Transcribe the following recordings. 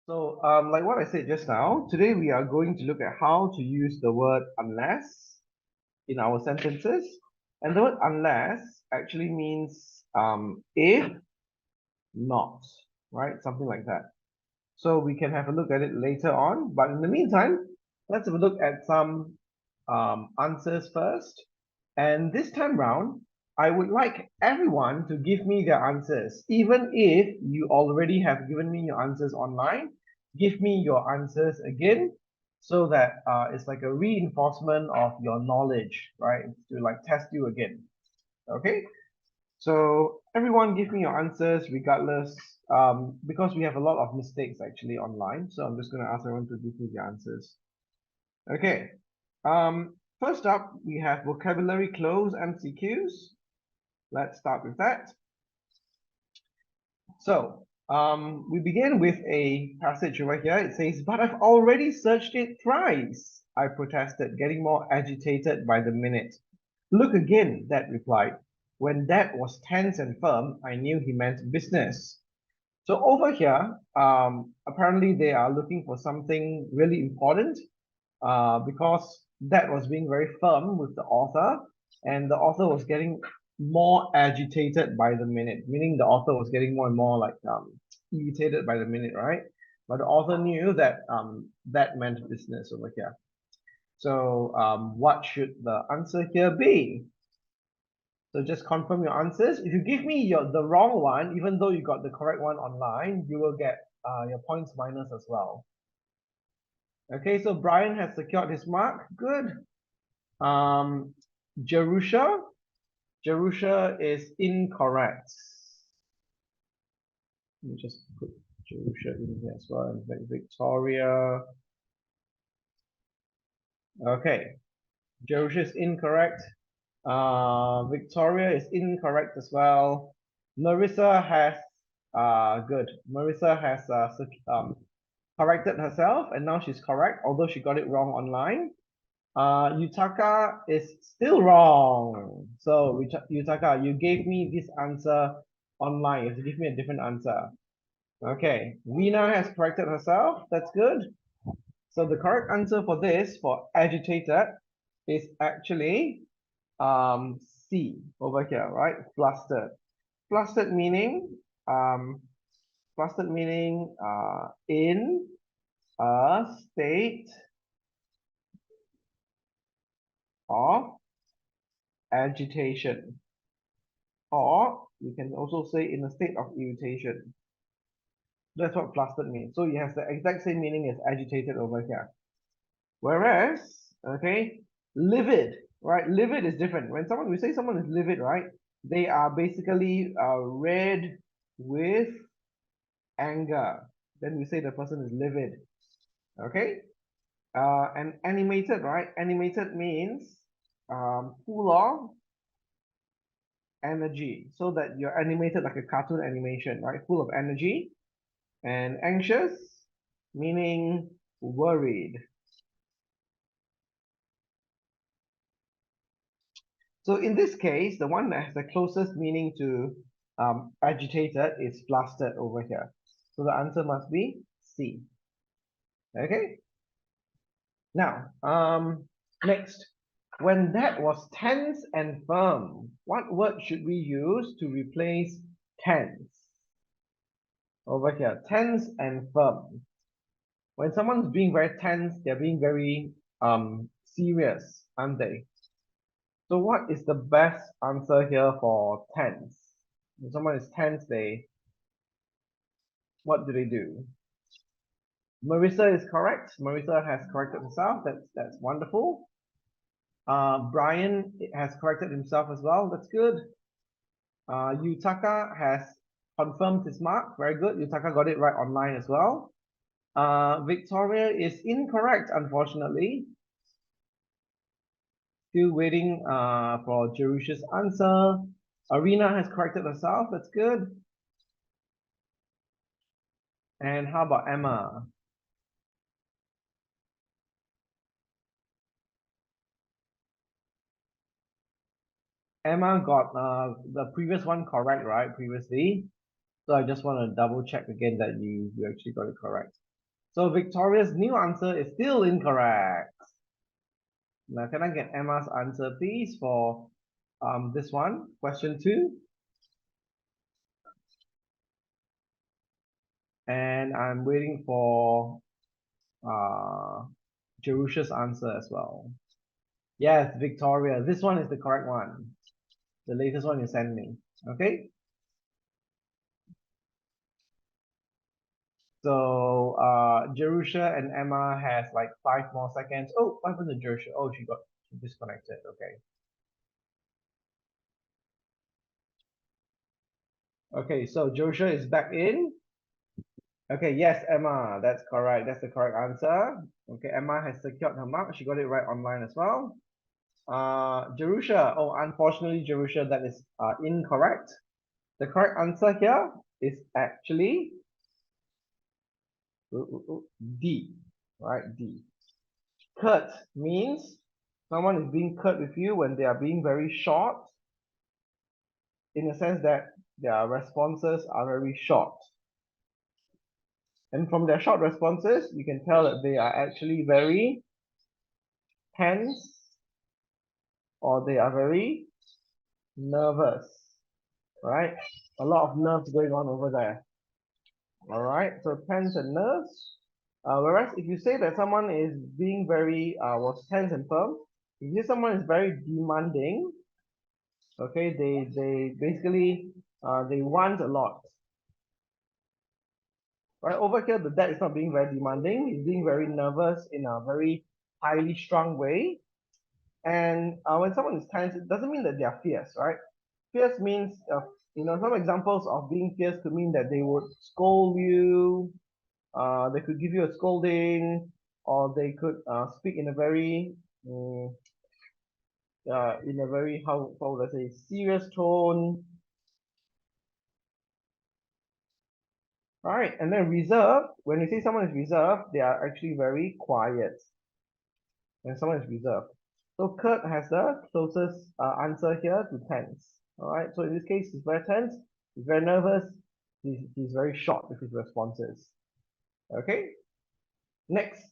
So, like what I said just now, today we are going to look at how to use the word unless in our sentences. And the word unless actually means if not, right? Something like that. So we can have a look at it later on. But in the meantime, let's have a look at some answers first. And this time round, I would like everyone to give me their answers. Even if you already have given me your answers online, give me your answers again so that it's like a reinforcement of your knowledge, right? To like test you again. Okay? So everyone give me your answers regardless, because we have a lot of mistakes actually online. So I'm just going to ask everyone to give me the answers. Okay. First up, we have vocabulary cloze MCQs. Let's start with that. So we begin with a passage over here. It says, "But I've already searched it thrice," I protested, getting more agitated by the minute. "Look again," Dad replied. When Dad was tense and firm, I knew he meant business. So over here, apparently they are looking for something really important, because Dad was being very firm with the author, and the author was getting more agitated by the minute, meaning the author was getting more and more like irritated by the minute, right? But the author knew that that meant business over here. So what should the answer here be? So just confirm your answers. If you give me the wrong one, even though you got the correct one online, you will get your points minus as well. Okay, so Brian has secured his mark. Good. Jerusha. Jerusha is incorrect. Let me just put Jerusha in here as well. And Victoria. Okay. Jerusha is incorrect. Victoria is incorrect as well. Marissa has good. Marissa has corrected herself and now she's correct, although she got it wrong online. Yutaka is still wrong. So Yutaka, you gave me this answer online. You have to give me a different answer. Okay, Veena has corrected herself. That's good. So the correct answer for this, for agitated, is actually C over here, right? Flustered. Flustered meaning um in a state of agitation, or you can also say in a state of irritation. That's what flustered means. So it has the exact same meaning as agitated over here. Whereas, okay, livid, right? Livid is different. When we say someone is livid, right? They are basically red with anger. Then we say the person is livid. Okay? And animated, right? Animated means full of energy. So that you're animated like a cartoon animation, right? Full of energy. And anxious, meaning worried. So in this case, the one that has the closest meaning to agitated is flustered over here. So the answer must be C. Okay. Now, next, when that was tense and firm, what word should we use to replace tense? Over here, tense and firm. When someone's being very tense, they're being very serious, aren't they? So what is the best answer here for tense? When someone is tense, what do they do? Marissa is correct. Marissa has corrected herself. That's wonderful. Brian has corrected himself as well. That's good. Yutaka has confirmed his mark. Very good. Yutaka got it right online as well. Victoria is incorrect, unfortunately. Still waiting for Jerusha's answer. Arena has corrected herself. That's good. And how about Emma? Emma got the previous one correct, right? Previously. So I just want to double check again that you actually got it correct. So Victoria's new answer is still incorrect. Now, can I get Emma's answer, please, for this one, question 2? And I'm waiting for Jerusha's answer as well. Yes, Victoria. This one is the correct one. The latest one you sent me. Okay. So Jerusha and Emma has like 5 more seconds. Oh, what happened to Jerusha? Oh, she got disconnected. Okay. Okay, so Jerusha is back in. Okay, yes, Emma, that's correct. That's the correct answer. Okay, Emma has secured her mark. She got it right online as well. Jerusha, oh, unfortunately, Jerusha, that is incorrect. The correct answer here is actually D, right? D. Curt means someone is being curt with you when they are being very short, in the sense that their responses are very short. And from their short responses, you can tell that they are actually very tense or they are very nervous, right? A lot of nerves going on over there. All right, so tense and nerves. Whereas if you say that someone is being very was tense and firm, if you say someone is very demanding, okay, they basically they want a lot. Right over here, the dad is not being very demanding. He's being very nervous in a very highly strung way. And when someone is tense, it doesn't mean that they are fierce, right? Fierce means, some examples of being fierce could mean that they would scold you, they could give you a scolding, or they could speak in a very, how would I say, serious tone. All right, and then reserved, when you say someone is reserved, they are actually very quiet. And someone is reserved. So Kurt has the closest answer here to tense. All right, so in this case, he's very tense, he's very nervous, he's very short with his responses. Okay, next.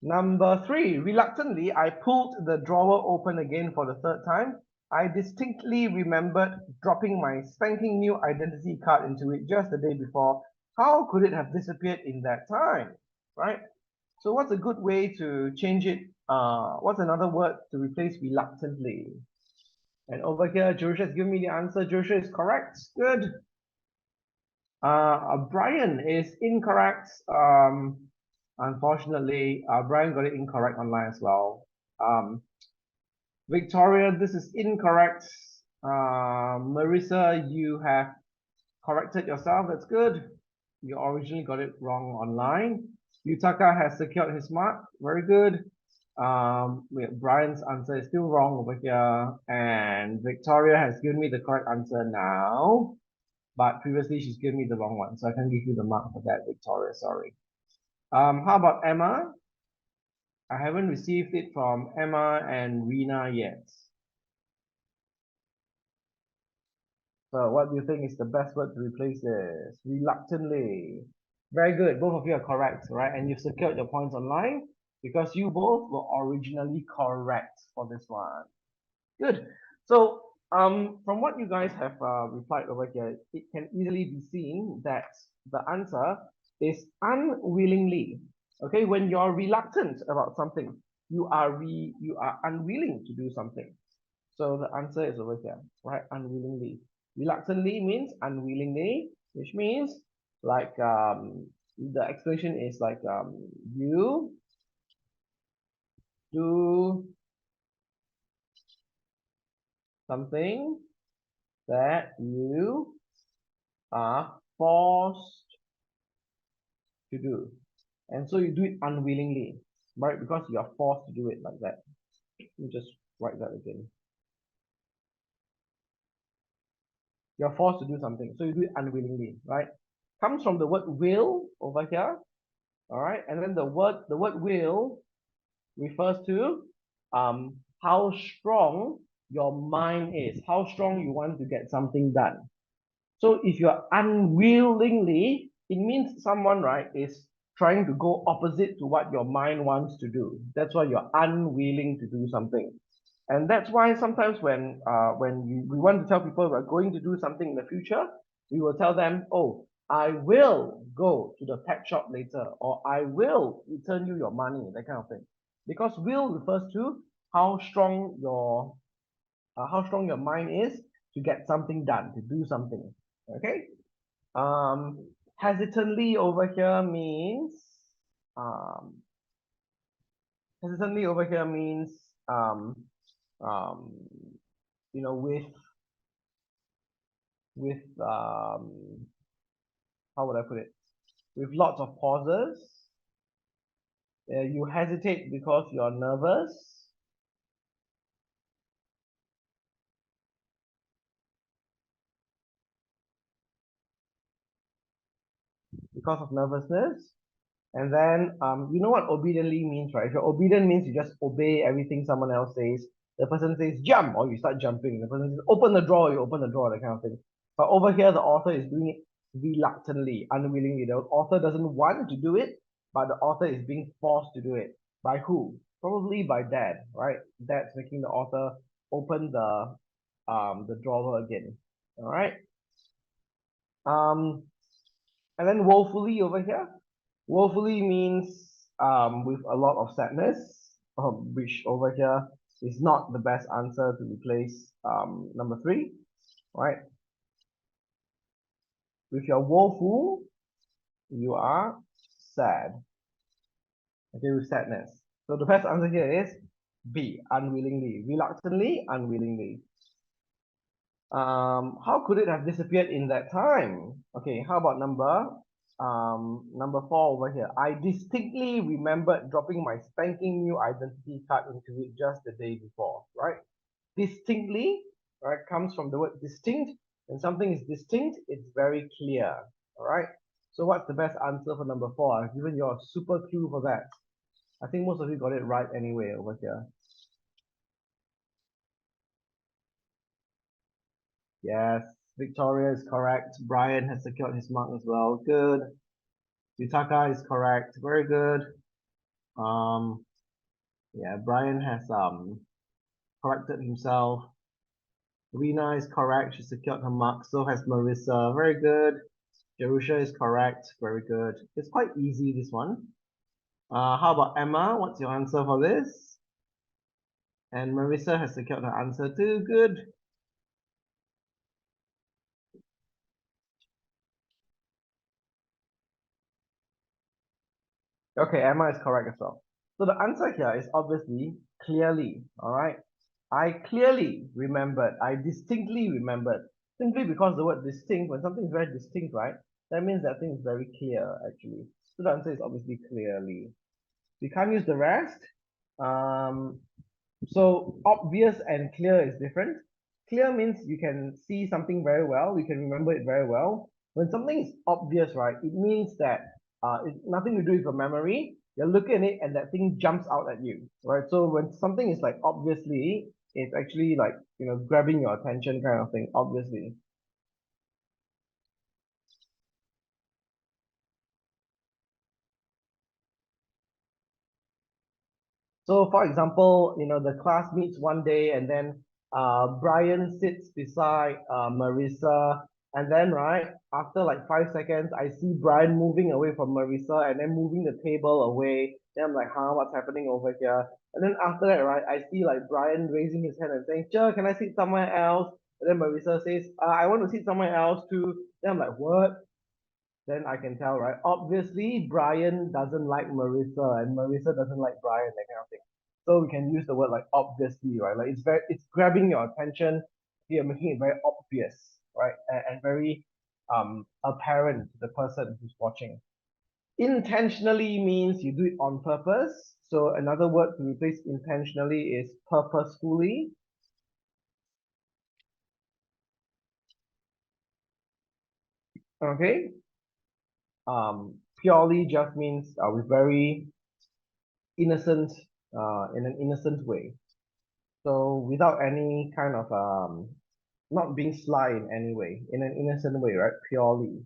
Number 3, reluctantly, I pulled the drawer open again for the 3rd time. I distinctly remembered dropping my spanking new identity card into it just the day before. How could it have disappeared in that time? Right? So what's a good way to change it? What's another word to replace reluctantly? And over here, Jerusha has given me the answer. Jerusha is correct. Good. Brian is incorrect. Unfortunately, Brian got it incorrect online as well. Victoria, this is incorrect. Marissa, you have corrected yourself. That's good. You originally got it wrong online. Yutaka has secured his mark. Very good. Brian's answer is still wrong over here. And Victoria has given me the correct answer now. But previously she's given me the wrong one. So I can't give you the mark for that, Victoria. Sorry. How about Emma? I haven't received it from Emma and Rena yet. So what do you think is the best word to replace this? Reluctantly. Very good. Both of you are correct, right? And you've secured your points online because you both were originally correct for this one. Good. So from what you guys have replied over here, it can easily be seen that the answer is unwillingly. Okay, when you're reluctant about something, you are unwilling to do something. So the answer is over here, right? Unwillingly. Reluctantly means unwillingly, which means like the explanation is like you do something that you are forced to do. And so you do it unwillingly, right? Because you are forced to do it like that. Let me just write that again. You're forced to do something, so you do it unwillingly, right? Comes from the word will over here, all right? And then the word will refers to how strong your mind is, how strong you want to get something done. So if you're unwillingly, it means someone, right, is trying to go opposite to what your mind wants to do. That's why you're unwilling to do something. And that's why sometimes when we want to tell people we're going to do something in the future, we will tell them, oh, I will go to the pet shop later, or I will return you your money, that kind of thing. Because will refers to how strong your mind is to get something done, to do something. Okay? Hesitantly over here means um, hesitantly over here means um, um, with how would I put it? With lots of pauses. You hesitate because you're nervous. Because of nervousness. And then, you know what obediently means, right? If you're obedient means you just obey everything someone else says. The person says jump, or you start jumping. The person says open the drawer, you open the drawer, that kind of thing. But over here, the author is doing it reluctantly, unwillingly. The author doesn't want to do it, but the author is being forced to do it. By who? Probably by dad, right? Dad's making the author open the drawer again. All right. Um, and then woefully over here. Woefully means with a lot of sadness, which over here is not the best answer to replace number 3, right? If you're woeful, you are sad. Okay, with sadness. So the best answer here is B, unwillingly, reluctantly, unwillingly. How could it have disappeared in that time? Okay, how about number 4 over here? I distinctly remembered dropping my spanking new identity card into it just the day before, right? Distinctly, right, comes from the word distinct. When something is distinct, it's very clear, all right? So what's the best answer for number 4? I've given you a super clue for that. I think most of you got it right anyway over here. Yes, Victoria is correct. Brian has secured his mark as well. Good. Yutaka is correct. Very good. Um, yeah, Brian has corrected himself. Rena is correct. She secured her mark. So has Marissa. Very good. Jerusha is correct. Very good. It's quite easy, this one. How about Emma? What's your answer for this? And Marissa has secured her answer too. Good. Okay, Emma is correct as well. So the answer here is obviously clearly, all right? I clearly remembered, I distinctly remembered, simply because the word distinct, when something is very distinct, right, that means that thing is very clear, actually. So the answer is obviously clearly. We can't use the rest. Um, so obvious and clear is different. Clear means you can see something very well, you can remember it very well. When something is obvious, right, it means that it's nothing to do with your memory. You're looking at it and that thing jumps out at you, right? So when something is like obviously, it's actually like, grabbing your attention kind of thing, obviously. So for example, the class meets one day and then Brian sits beside Marissa, and then right after like 5 seconds, I see Brian moving away from Marissa and then moving the table away. Then I'm like, huh, what's happening over here? And then after that, right, I see like Brian raising his hand and saying, Sure, can I sit somewhere else? And then Marissa says, I want to sit somewhere else too. Then I'm like, what? Then I can tell, right? Obviously, Brian doesn't like Marissa, and Marissa doesn't like Brian, that kind of thing. So we can use the word like obviously, right? Like it's grabbing your attention. You're making it very obvious, right? And very apparent to the person who's watching. Intentionally means you do it on purpose. So another word to replace intentionally is purposefully. Okay. Purely just means with very innocent, in an innocent way. So without any kind of not being sly in any way, in an innocent way, right? Purely.